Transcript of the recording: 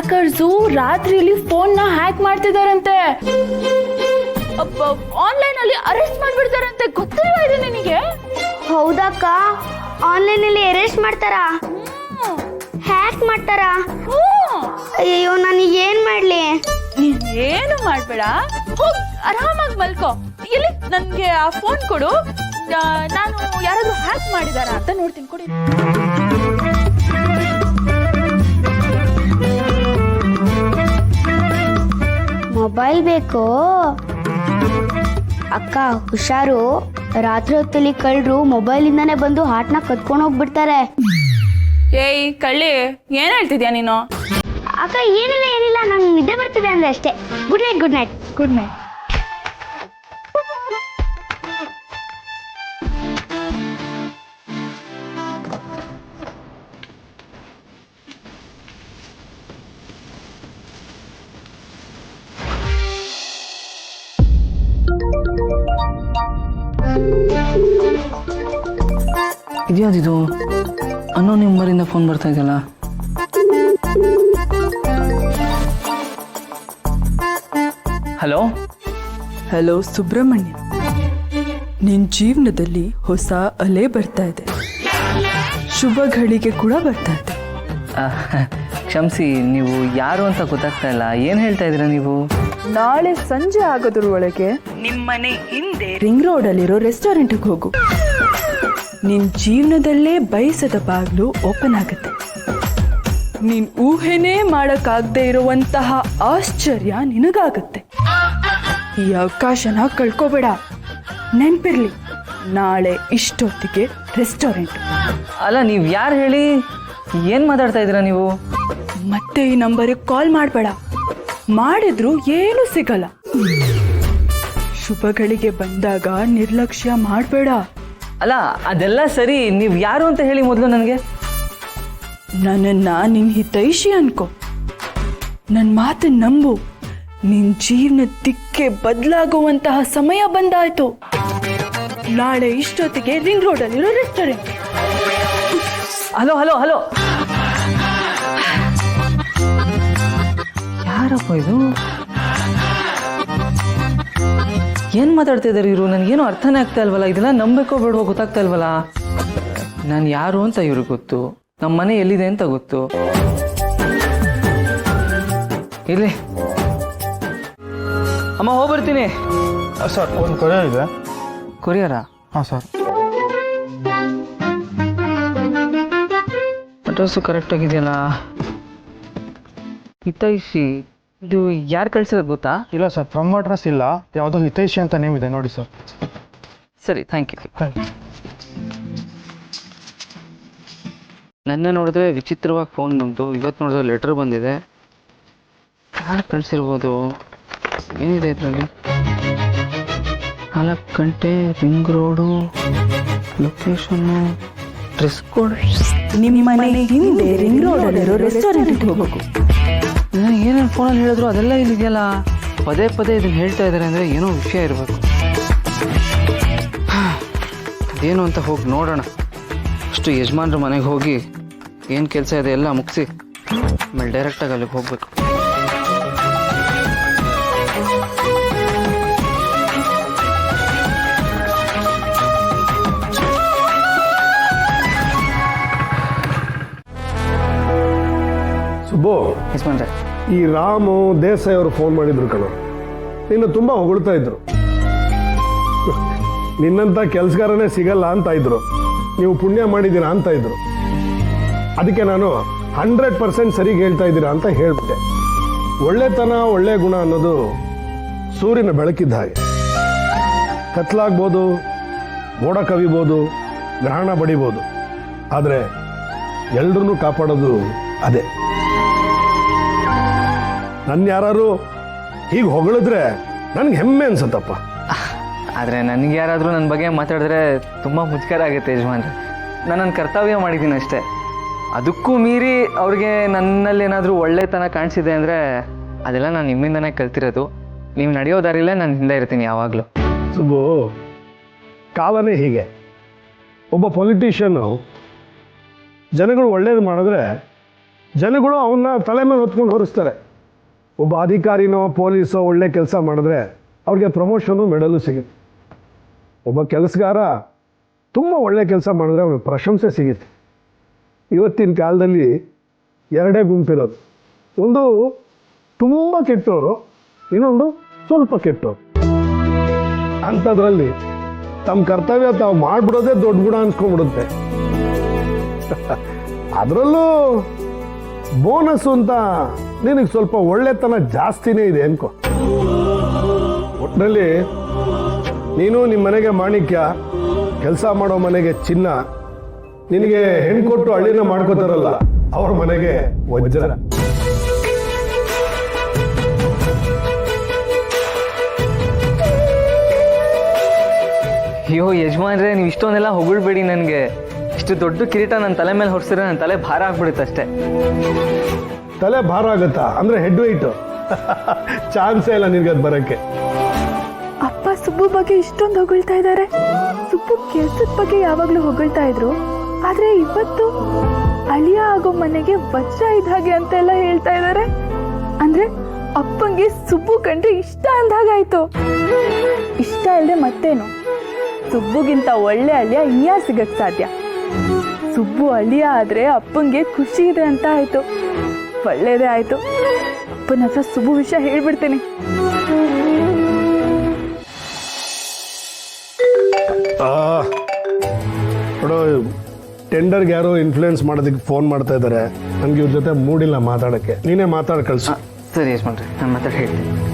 Hackers ರಾತ್ರಿಯಲ್ಲಿ ಫೋನ್ನ hack ಮಾಡ್ತಿದಾರಂತೆ. Online ಅಲ್ಲಿ ಅರೆಸ್ಟ್ ಮಾಡ್ಬಿಡ್ತಾರಂತೆ. ಗೊತ್ತಿಲ್ವಾ ಇದು ನಿನಗೆ? ಹೌದಕ್ಕ, ಆನ್ಲೈನ್ ಅಲ್ಲಿ ಅರೆಸ್ಟ್ ಮಾಡ್ತಾರಾ, ಹ್ಯಾಕ್ ಮಾಡ್ತಾರಾ? ಅಯ್ಯೋ, ನಾನು ಏನ್ ಮಾಡ್ಲಿ? ನೀನ್ ಏನು ಮಾಡ್ಬೇಡ, ಹೋಗ್ ಆರಾಮಾಗಿ ಮಲ್ಕೋ. ಇಲ್ಲಿ ನನ್ಗೆ ಆ ಫೋನ್ ಕೊಡು, ನಾನು ಯಾರಾದ್ರೂ ಹ್ಯಾಕ್ ಮಾಡಿದಾರ ಅಂತ ನೋಡ್ತೀನಿ. ಕೊಡಿ. ಮೊಬೈಲ್ ಬೇಕು ಅಕ್ಕ, ಹುಷಾರು. ರಾತ್ರಿ ಹೊತ್ತಲ್ಲಿ ಕಳ್ಳರು ಮೊಬೈಲಿಂದಾನೇ ಬಂದು ಹಾಟ್ನ ಕತ್ಕೊಂಡು ಹೋಗ್ಬಿಡ್ತಾರೆ. ಏಯ್ ಕಳ್ಳಿ, ಏನ್ ಹೇಳ್ತಿದ್ಯಾ ನೀನು? ಅಕ್ಕ ಏನಿಲ್ಲ, ನಂಗೆ ನಿದ್ದೆ ಬರ್ತಿದೆ ಅಂದ್ರೆ ಅಷ್ಟೇ. Good night. Good night. ಇದ್ಯಾವುದಿದು? ಅನ್ನೋ ನಂಬರಿಂದ ಫೋನ್ ಬರ್ತಾ ಇದೆಯಲ್ಲ. ಹಲೋ ಸುಬ್ರಹ್ಮಣ್ಯ, ನಿನ್ನ ಜೀವನದಲ್ಲಿ ಹೊಸ ಅಲೆ ಬರ್ತಾ ಇದೆ, ಶುಭ ಘಳಿಗೆ ಕೂಡ ಬರ್ತಾ ಇದೆ. ಕ್ಷಮಿಸಿ, ನೀವು ಯಾರು ಅಂತ ಗೊತ್ತಾಗ್ತಾ ಇಲ್ಲ. ಏನು ಹೇಳ್ತಾ ಇದ್ದೀರಾ ನೀವು? ನಾಳೆ ಸಂಜೆ ಆಗೋದ್ರ ಒಳಗೆ ನಿಮ್ಮನೆ ಹಿಂದೆ ರಿಂಗ್ ರೋಡಲ್ಲಿರೋ ರೆಸ್ಟೋರೆಂಟ್ಗೆ ಹೋಗು. ನಿನ್ನ ಜೀವನದಲ್ಲೇ ಬಯಸದ ಬಾಗ್ಲು ಓಪನ್ ಆಗುತ್ತೆ. ನೀನ್ ಊಹೆನೇ ಮಾಡಕ್ಕಾಗದೆ ಇರುವಂತಹ ಆಶ್ಚರ್ಯ ನಿನಗಾಗತ್ತೆ. ಈ ಅವಕಾಶನ ಕಳ್ಕೋಬೇಡ. ನೆನ್ಪಿರ್ಲಿ, ನಾಳೆ ಇಷ್ಟೊತ್ತಿಗೆ ರೆಸ್ಟೋರೆಂಟ್. ಅಲ್ಲ, ನೀವು ಯಾರು ಹೇಳಿ? ಏನು ಮಾತಾಡ್ತಾ ಇದ್ದೀರಾ ನೀವು? ಮತ್ತೆ ಈ ನಂಬರಿಗೆ ಕಾಲ್ ಮಾಡಬೇಡ. ಮಾಡಿದ್ರು ಏನು ಸಿಗಲ್ಲ. ಶುಭಗಳಿಗೆ ಬಂದಾಗ ನಿರ್ಲಕ್ಷ್ಯ ಮಾಡಬೇಡ. ಅಲ್ಲ, ಅದೆಲ್ಲ ಸರಿ. ನೀವು ಯಾರು ಅಂತ ಹೇಳಿ ಮೊದಲು ನನಗೆ. ನನ್ನನ್ನ ನಿನ್ ಹಿತೈಷಿ ಅನ್ಕೋ. ನನ್ನ ಮಾತನ್ನ ನಂಬು. ನಿನ್ ಜೀವನ ದಿಕ್ಕೆ ಬದಲಾಗುವಂತಹ ಸಮಯ ಬಂದಾಯ್ತು. ನಾಳೆ ಇಷ್ಟೊತ್ತಿಗೆ ರಿಂಗ್ ರೋಡಲ್ಲಿರೋ ರೆಸ್ಟೋರೆಂಟ್. ಹಲೋ, ಯಾರಪ್ಪ ಇದು? ಏನು ಮಾತಾಡ್ತಾ ಇದ್ದಾರೆ ಇವರು? ನನಗೇನು ಅರ್ಥನೇ ಆಗ್ತಾ ಇಲ್ವಲ್ಲ. ಇದೆಲ್ಲ ನಂಬೇಕೋ ಬೇಡವೋ ಗೊತ್ತಾಗ್ತಾ ಇಲ್ವಲ್ಲ. ನಾನು ಯಾರು ಅಂತ ಇವ್ರಿಗೆ ಗೊತ್ತು, ನಮ್ಮ ಮನೆ ಎಲ್ಲಿದೆ ಅಂತ ಗೊತ್ತು. ಇರ್ಲಿ ಅಮ್ಮ, ಹೋಗ್ಬರ್ತೀನಿ. ಸರ್, ಒಂದು ಕೊರಿಯರ್ ಇದೆ. ಕೊರಿಯರಾ? ಹಾಂ ಸರ್. ಅಡ್ರೆಸ್ಸು ಕರೆಕ್ಟಾಗಿದೆಯಲ್ಲ. ಹಿತೈಷಿ, ಇದು ಯಾರು ಕಳಿಸಿರೋದು ಗೊತ್ತಾ? ಇಲ್ಲ ಸರ್, ಫ್ರಮ್ ಅಡ್ರೆಸ್ ಇಲ್ಲ. ಯಾವುದೋ ಹಿತೈಷಿ ಅಂತ ನೇಮ್ ಇದೆ ನೋಡಿ ಸರ್. ಸರಿ, ಥ್ಯಾಂಕ್ ಯು. Thank you. ನನ್ನ ನೋಡಿದ್ರೆ ವಿಚಿತ್ರವಾಗಿ ಫೋನ್ ಬಂತು, ಇವತ್ತು ನೋಡಿದ್ರೆ ಲೆಟರ್ ಬಂದಿದೆ. ಯಾರು ಕಳಿಸಿರ್ಬೋದು? ಏನಿದೆ ಇದರಲ್ಲಿ? 4 ಗಂಟೆ, ring road, location, dress code. ನಿಮ್ಮನೆ ಹಿಂದೆ ರಿಂಗ್ ರೋಡಲ್ಲಿರೋ ರೆಸ್ಟೋರೆಂಟ್ಗೆ ಹೋಗು. ಏನೇನು ಫೋನಲ್ಲಿ ಹೇಳಿದ್ರು ಅದೆಲ್ಲ ಇಲ್ಲಿದೆಯಲ್ಲ. ಪದೇ ಇದನ್ನು ಹೇಳ್ತಾ ಇದ್ದಾರೆ ಅಂದರೆ ಏನೋ ವಿಷಯ ಇರಬೇಕು. ಅದೇನು ಅಂತ ಹೋಗಿ ನೋಡೋಣ. ಅಷ್ಟು ಯಜಮಾನ್ರ ಮನೆಗೆ ಹೋಗಿ ಏನು ಕೆಲಸ ಇದೆ ಎಲ್ಲ ಮುಗಿಸಿ ಆಮೇಲೆ ಡೈರೆಕ್ಟಾಗಿ ಅಲ್ಲಿಗೆ ಹೋಗ್ಬೇಕು. ಸುಬ್ಬು, ಯಜಮಾನ್ರೆ, ಈ ರಾಮು ದೇಸಾಯಿ ಅವರು ಫೋನ್ ಮಾಡಿದ್ರು ಕಣ. ನಿನ್ನ ತುಂಬ ಹೊಗಳ್ತಾ ಇದ್ರು. ನಿನ್ನಂಥ ಕೆಲಸಗಾರನೇ ಸಿಗಲ್ಲ ಅಂತ ಇದ್ರು. ನೀವು ಪುಣ್ಯ ಮಾಡಿದ್ದೀರಾ ಅಂತ ಇದ್ರು. ಅದಕ್ಕೆ ನಾನು 100% ಸರಿಗೆ ಹೇಳ್ತಾ ಇದ್ದೀರಾ ಅಂತ ಹೇಳ್ಬಿಟ್ಟೆ. ಒಳ್ಳೆತನ, ಒಳ್ಳೆ ಗುಣ ಅನ್ನೋದು ಸೂರ್ಯನ ಬೆಳಕಿದ್ದ ಹಾಗೆ. ಕತ್ಲಾಗ್ಬೋದು, ಮೋಡ ಕವಿಬೋದು, ಗ್ರಹಣ ಬಡಿಬೋದು, ಆದರೆ ಎಲ್ರನ್ನೂ ಕಾಪಾಡೋದು ಅದೇ. ನನ್ನ ಯಾರು ಹೀಗೆ ಹೊಗಳಿದ್ರೆ ನನಗೆ ಹೆಮ್ಮೆ ಅನ್ಸತ್ತಪ್ಪ. ಆದರೆ ನನಗೆ ಯಾರಾದರೂ ನನ್ನ ಬಗ್ಗೆ ಮಾತಾಡಿದ್ರೆ ತುಂಬ ಮುಜುಗರ ಆಗುತ್ತೆ ಯಜಮಾನ್ರೆ. ನಾನು ನನ್ನ ಕರ್ತವ್ಯ ಮಾಡಿದ್ದೀನಿ ಅಷ್ಟೇ. ಅದಕ್ಕೂ ಮೀರಿ ಅವ್ರಿಗೆ ನನ್ನಲ್ಲಿ ಏನಾದರೂ ಒಳ್ಳೆತನ ಕಾಣಿಸಿದೆ ಅಂದರೆ ಅದೆಲ್ಲ ನಾನು ನಿಮ್ಮಿಂದನೇ ಕಲ್ತಿರೋದು. ನೀವು ನಡೆಯೋ ದಾರಿಲೇ ನಾನು ಹಿಂದೆ ಇರ್ತೀನಿ ಯಾವಾಗಲೂ. ಸುಬ್ಬು, ಕಾಲನೇ ಹೀಗೆ. ಒಬ್ಬ ಪೊಲಿಟಿಷಿಯನ್ನು ಜನಗಳು ಒಳ್ಳೇದು ಮಾಡಿದ್ರೆ ಜನಗಳು ಅವನ್ನ ತಲೆ ಮೇಲೆ ಹೊತ್ಕೊಂಡು ಹೊರಿಸ್ತಾರೆ. ಒಬ್ಬ ಅಧಿಕಾರಿನೋ ಪೊಲೀಸೋ ಒಳ್ಳೆ ಕೆಲಸ ಮಾಡಿದ್ರೆ ಅವ್ರಿಗೆ ಪ್ರಮೋಷನು ಮೆಡಲು ಸಿಗುತ್ತೆ. ಒಬ್ಬ ಕೆಲಸಗಾರ ತುಂಬ ಒಳ್ಳೆ ಕೆಲಸ ಮಾಡಿದ್ರೆ ಅವ್ರಿಗೆ ಪ್ರಶಂಸೆ ಸಿಗುತ್ತೆ. ಇವತ್ತಿನ ಕಾಲದಲ್ಲಿ ಎರಡೇ ಗುಂಪಿರೋದು, ಒಂದು ತುಂಬ ಕೆಟ್ಟವರು, ಇನ್ನೊಂದು ಸ್ವಲ್ಪ ಕೆಟ್ಟವರು. ಅಂಥದ್ರಲ್ಲಿ ತಮ್ಮ ಕರ್ತವ್ಯ ತಾವು ಮಾಡಿಬಿಡೋದೇ ದೊಡ್ಡ ಗುಣ ಅನ್ಸ್ಕೊಂಡ್ಬಿಡುತ್ತೆ. ಅದರಲ್ಲೂ ಬೋನಸ್ಸು ಅಂತ ನಿನಗೆ ಸ್ವಲ್ಪ ಒಳ್ಳೆತನ ಜಾಸ್ತಿನೇ ಇದೆ ಅನ್ಕೋ. ಒಟ್ಟಿನಲ್ಲಿ ನೀನು ನಿಮ್ಮ ಮನೆಗೆ ಮಾಣಿಕ್ಯ, ಕೆಲಸ ಮಾಡೋ ಮನೆಗೆ ಚಿನ್ನ, ನಿನಗೆ ಹೆಣ್ಣು ಕೊಟ್ಟು ಹಳ್ಳಿನ ಮಾಡ್ಕೋತಾರಲ್ಲ ಅವ್ರ ಮನೆಗೆ ವಜ್ರ. ಅಯ್ಯೋ ಯಜಮಾನ್ರೆ, ನೀವು ಇಷ್ಟೊಂದೆಲ್ಲ ಹೊಗಳ್ಬೇಡಿ. ನನಗೆ ಇಷ್ಟು ದೊಡ್ಡ ಕಿರೀಟ ನನ್ನ ತಲೆ ಮೇಲೆ ಹೊರಿಸಿದ್ರೆ ನನ್ನ ತಲೆ ಭಾರ ಆಗ್ಬಿಡುತ್ತೆ ಅಷ್ಟೇ. ತಲೆ ಭಾರ ಆಗುತ್ತಾ ಅಂದ್ರೆ ಹೆಡ್ ವೆಯ್ಟು ಚಾನ್ಸೇ ಇಲ್ಲ ನಿನ್ಗೆ ಅದು ಬರೋಕ್ಕೆ. ಅಪ್ಪ ಸುಬ್ಬು ಬಗ್ಗೆ ಇಷ್ಟೊಂದು ಹೊಗಳ್ತಾ ಇದ್ದಾರೆ. ಸುಬ್ಬು ಕೆಲ್ಸದ ಬಗ್ಗೆ ಯಾವಾಗ್ಲೂ ಹೊಗಳ್ತಾ ಇದ್ರು, ಆದ್ರೆ ಇವತ್ತು ಅಳಿಯ ಆಗೋ ಮನೆಗೆ ವಜ್ರ ಇದ್ದ ಹಾಗೆ ಅಂತೆಲ್ಲ ಹೇಳ್ತಾ ಇದ್ದಾರೆ. ಅಂದ್ರೆ ಅಪ್ಪಂಗೆ ಸುಬ್ಬು ಕಂಡ್ರೆ ಇಷ್ಟ ಅಂದಾಗಾಯ್ತು. ಇಷ್ಟ ಇಲ್ಲದೆ ಮತ್ತೇನು, ಸುಬ್ಬುಗಿಂತ ಒಳ್ಳೆ ಅಳಿಯ ಇನ್ಯಾ ಸಿಗಕ್ ಸಾಧ್ಯ. ಸುಬ್ಬು ಅಳಿಯ ಆದ್ರೆ ಅಪ್ಪಂಗೆ ಖುಷಿ ಇದೆ ಅಂತ ಆಯ್ತು, ಒಳ್ಳೇದೇ ಆಯ್ತು. ಅಪ್ಪನ ಹತ್ರ ಸುಬ್ಬು ವಿಷಯ ಹೇಳ್ಬಿಡ್ತೀನಿ. ನೋಡೋ, ಟೆಂಡರ್ಗೆ ಯಾರೋ ಇನ್ಫ್ಲೂಯೆನ್ಸ್ ಮಾಡೋದಕ್ಕೆ ಫೋನ್ ಮಾಡ್ತಾ ಇದ್ದಾರೆ. ನನಗೆ ಇವ್ರ ಜೊತೆ ಮೂಡಿಲ್ಲ ಮಾತಾಡೋಕ್ಕೆ. ನೀನೇ ಮಾತಾಡಿ ಕಳಿಸು. ಸರಿ ಯಜಮಾನ್ರೆ, ನಾನು ಮಾತಾಡಿ ಹೇಳ್ತೀನಿ.